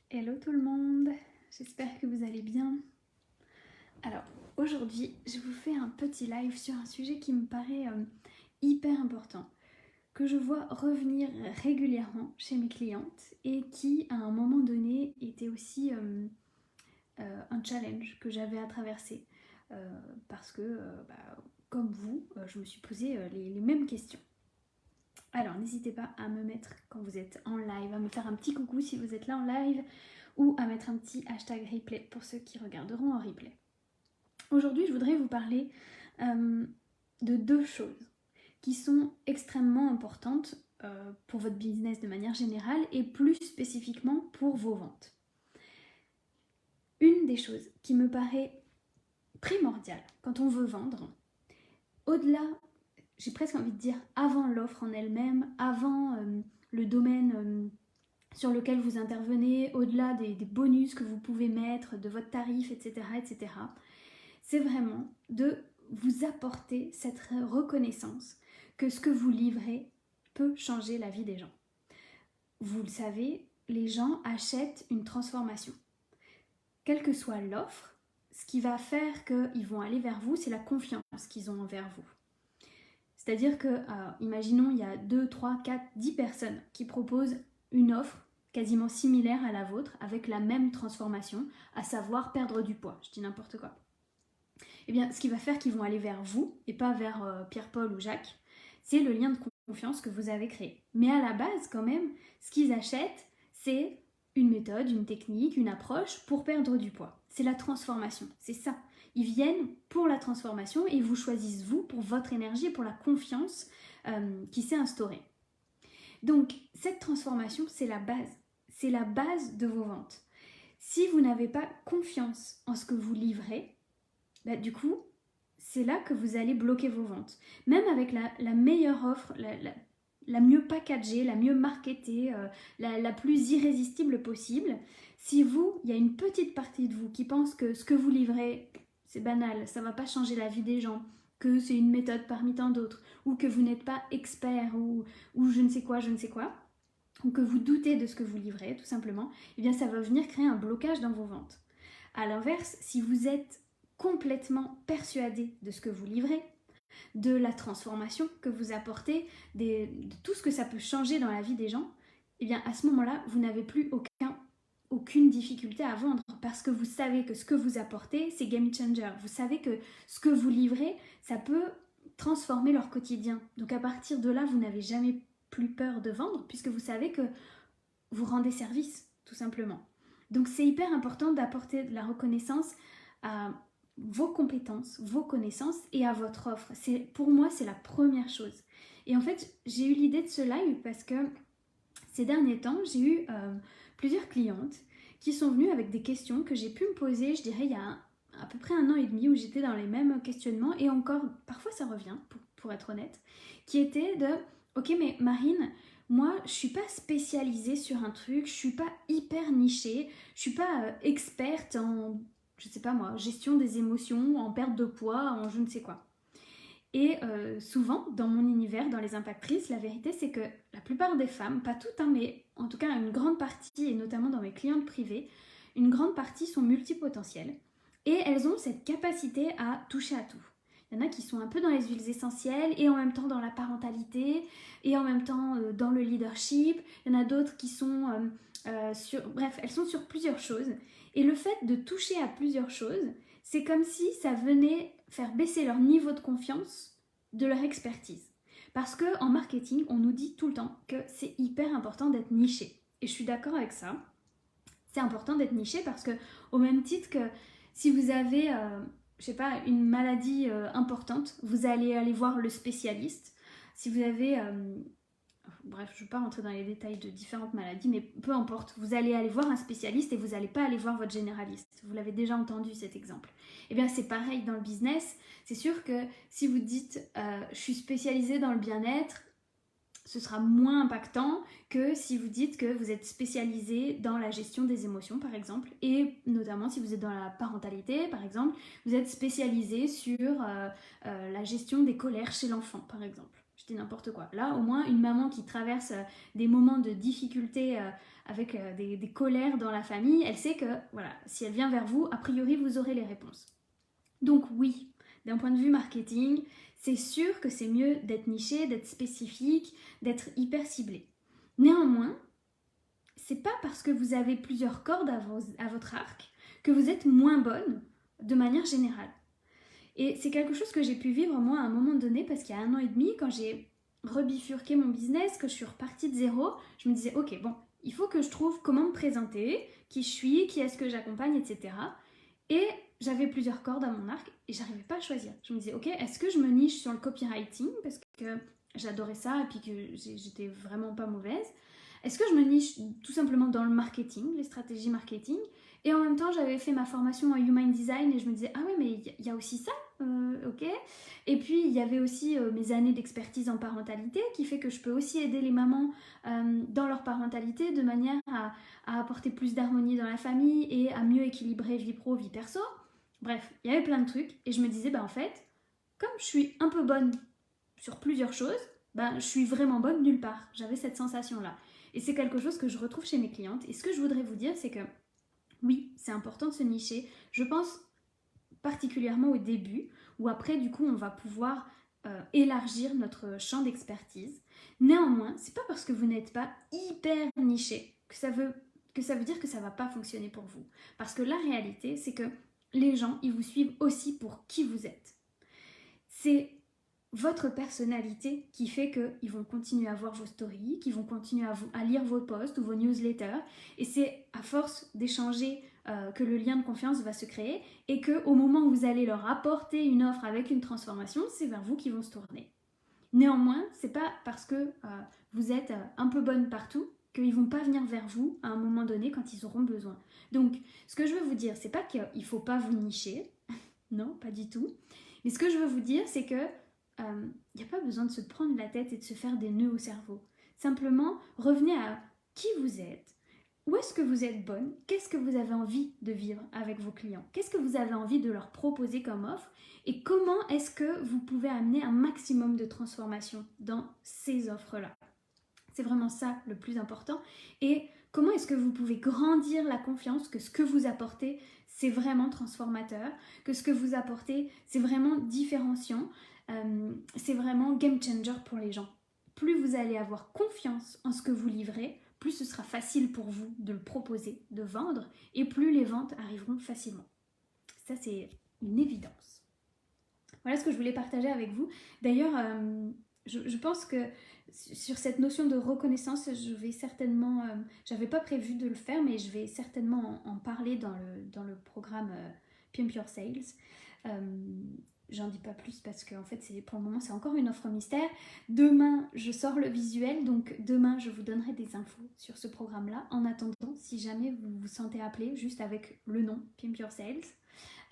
Hello tout le monde, j'espère que vous allez bien. Alors aujourd'hui je vous fais un petit live sur un sujet qui me paraît hyper important, que je vois revenir régulièrement chez mes clientes et qui à un moment donné était aussi un challenge que j'avais à traverser parce que comme vous, je me suis posé les mêmes questions. Alors n'hésitez pas à me mettre quand vous êtes en live, à me faire un petit coucou si vous êtes là en live ou à mettre un petit hashtag replay pour ceux qui regarderont en replay. Aujourd'hui je voudrais vous parler de deux choses qui sont extrêmement importantes pour votre business de manière générale et plus spécifiquement pour vos ventes. Une des choses qui me paraît primordiale quand on veut vendre, au-delà, j'ai presque envie de dire avant l'offre en elle-même, avant le domaine sur lequel vous intervenez, au-delà des bonus que vous pouvez mettre, de votre tarif, etc., etc., c'est vraiment de vous apporter cette reconnaissance que ce que vous livrez peut changer la vie des gens. Vous le savez, les gens achètent une transformation. Quelle que soit l'offre, ce qui va faire qu'ils vont aller vers vous, c'est la confiance qu'ils ont envers vous. C'est-à-dire que, imaginons, il y a 2, 3, 4, 10 personnes qui proposent une offre quasiment similaire à la vôtre, avec la même transformation, à savoir perdre du poids. Je dis n'importe quoi. Eh bien, ce qui va faire qu'ils vont aller vers vous, et pas vers Pierre-Paul ou Jacques, c'est le lien de confiance que vous avez créé. Mais à la base, quand même, ce qu'ils achètent, c'est une méthode, une technique, une approche pour perdre du poids. C'est la transformation, c'est ça. Ils viennent pour la transformation et vous choisissent vous pour votre énergie et pour la confiance qui s'est instaurée. Donc, cette transformation, c'est la base. C'est la base de vos ventes. Si vous n'avez pas confiance en ce que vous livrez, du coup, c'est là que vous allez bloquer vos ventes. Même avec la meilleure offre, la mieux packagée, la mieux marketée, la plus irrésistible possible, si vous, il y a une petite partie de vous qui pense que ce que vous livrez, c'est banal, ça ne va pas changer la vie des gens, que c'est une méthode parmi tant d'autres, ou que vous n'êtes pas expert, ou je ne sais quoi, ou que vous doutez de ce que vous livrez, tout simplement, eh bien ça va venir créer un blocage dans vos ventes. A l'inverse, si vous êtes complètement persuadé de ce que vous livrez, de la transformation que vous apportez, de tout ce que ça peut changer dans la vie des gens, eh bien à ce moment-là, vous n'avez plus aucune difficulté à vendre parce que vous savez que ce que vous apportez, c'est game changer. Vous savez que ce que vous livrez, ça peut transformer leur quotidien. Donc à partir de là, vous n'avez jamais plus peur de vendre puisque vous savez que vous rendez service, tout simplement. Donc c'est hyper important d'apporter de la reconnaissance à vos compétences, vos connaissances et à votre offre. Pour moi, c'est la première chose. Et en fait, j'ai eu l'idée de ce live parce que ces derniers temps, j'ai eu plusieurs clientes qui sont venues avec des questions que j'ai pu me poser, je dirais, il y a à peu près 1 an et demi où j'étais dans les mêmes questionnements et encore, parfois ça revient, pour être honnête, qui était de, ok mais Marine, moi je suis pas spécialisée sur un truc, je suis pas hyper nichée, je suis pas experte en, je sais pas moi, gestion des émotions, en perte de poids, en je ne sais quoi. Et souvent, dans mon univers, dans les impactrices, la vérité c'est que la plupart des femmes, pas toutes, hein, mais en tout cas une grande partie, et notamment dans mes clientes privées, une grande partie sont multipotentielles. Et elles ont cette capacité à toucher à tout. Il y en a qui sont un peu dans les huiles essentielles et en même temps dans la parentalité et en même temps dans le leadership. Il y en a d'autres qui sont bref, elles sont sur plusieurs choses. Et le fait de toucher à plusieurs choses, c'est comme si ça venait faire baisser leur niveau de confiance de leur expertise. Parce qu'en marketing, on nous dit tout le temps que c'est hyper important d'être niché. Et je suis d'accord avec ça. C'est important d'être niché parce que, au même titre que si vous avez, je sais pas, une maladie importante, vous allez aller voir le spécialiste. Si vous avez bref, je ne vais pas rentrer dans les détails de différentes maladies, mais peu importe, vous allez aller voir un spécialiste et vous n'allez pas aller voir votre généraliste. Vous l'avez déjà entendu cet exemple. Eh bien, c'est pareil dans le business. C'est sûr que si vous dites je suis spécialisée dans le bien-être, ce sera moins impactant que si vous dites que vous êtes spécialisé dans la gestion des émotions, par exemple, et notamment si vous êtes dans la parentalité, par exemple, vous êtes spécialisé sur la gestion des colères chez l'enfant, par exemple. Je dis n'importe quoi. Là, au moins, une maman qui traverse des moments de difficulté avec des colères dans la famille, elle sait que, voilà, si elle vient vers vous, a priori, vous aurez les réponses. Donc oui, d'un point de vue marketing, c'est sûr que c'est mieux d'être niché, d'être spécifique, d'être hyper ciblé. Néanmoins, c'est pas parce que vous avez plusieurs cordes à votre arc que vous êtes moins bonne de manière générale. Et c'est quelque chose que j'ai pu vivre moi à un moment donné parce qu'il y a 1 an et demi, quand j'ai rebifurqué mon business, que je suis repartie de zéro, je me disais ok, bon, il faut que je trouve comment me présenter, qui je suis, qui est-ce que j'accompagne, etc. Et j'avais plusieurs cordes à mon arc et j'arrivais pas à choisir. Je me disais ok, est-ce que je me niche sur le copywriting parce que j'adorais ça et puis que j'étais vraiment pas mauvaise. Est-ce que je me niche tout simplement dans le marketing, les stratégies marketing? Et en même temps, j'avais fait ma formation en Human Design et je me disais, ah ouais, mais il y a aussi ça, ok. Et puis, il y avait aussi mes années d'expertise en parentalité qui fait que je peux aussi aider les mamans dans leur parentalité de manière à apporter plus d'harmonie dans la famille et à mieux équilibrer vie pro, vie perso. Bref, il y avait plein de trucs et je me disais, bah en fait, comme je suis un peu bonne sur plusieurs choses, ben, je suis vraiment bonne nulle part. J'avais cette sensation-là. Et c'est quelque chose que je retrouve chez mes clientes. Et ce que je voudrais vous dire, c'est que oui, c'est important de se nicher. Je pense particulièrement au début, où après, du coup, on va pouvoir élargir notre champ d'expertise. Néanmoins, c'est pas parce que vous n'êtes pas hyper niché que ça veut dire que ça va pas fonctionner pour vous. Parce que la réalité, c'est que les gens, ils vous suivent aussi pour qui vous êtes. C'est votre personnalité qui fait qu'ils vont continuer à voir vos stories, qu'ils vont continuer à lire vos posts ou vos newsletters. Et c'est à force d'échanger que le lien de confiance va se créer et qu'au moment où vous allez leur apporter une offre avec une transformation, c'est vers vous qu'ils vont se tourner. Néanmoins, c'est pas parce que vous êtes un peu bonne partout qu'ils vont pas venir vers vous à un moment donné quand ils auront besoin. Donc, ce que je veux vous dire, c'est pas qu'il faut pas vous nicher, non, pas du tout. Mais ce que je veux vous dire, c'est que il n'y a pas besoin de se prendre la tête et de se faire des nœuds au cerveau. Simplement, revenez à qui vous êtes, où est-ce que vous êtes bonne, qu'est-ce que vous avez envie de vivre avec vos clients, qu'est-ce que vous avez envie de leur proposer comme offre et comment est-ce que vous pouvez amener un maximum de transformation dans ces offres-là. C'est vraiment ça le plus important. Et comment est-ce que vous pouvez grandir la confiance que ce que vous apportez, c'est vraiment transformateur, que ce que vous apportez, c'est vraiment différenciant, c'est vraiment game changer pour les gens. Plus vous allez avoir confiance en ce que vous livrez, plus ce sera facile pour vous de le proposer, de vendre, et plus les ventes arriveront facilement. Ça, c'est une évidence. Voilà ce que je voulais partager avec vous. D'ailleurs, je pense que sur cette notion de reconnaissance, je vais certainement, j'avais pas prévu de le faire, mais je vais certainement en parler dans le programme Pimp Your Sales. J'en dis pas plus parce que en fait, pour le moment, c'est encore une offre mystère. Demain, je sors le visuel, donc demain, je vous donnerai des infos sur ce programme-là. En attendant, si jamais vous vous sentez appelé, juste avec le nom Pimp Your Sales,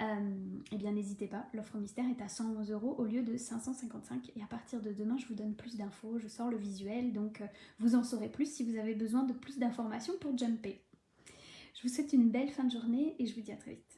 eh bien n'hésitez pas, l'offre mystère est à 111 € au lieu de 555 et à partir de demain je vous donne plus d'infos, je sors le visuel, donc vous en saurez plus si vous avez besoin de plus d'informations pour jumper. Je vous souhaite une belle fin de journée et je vous dis à très vite.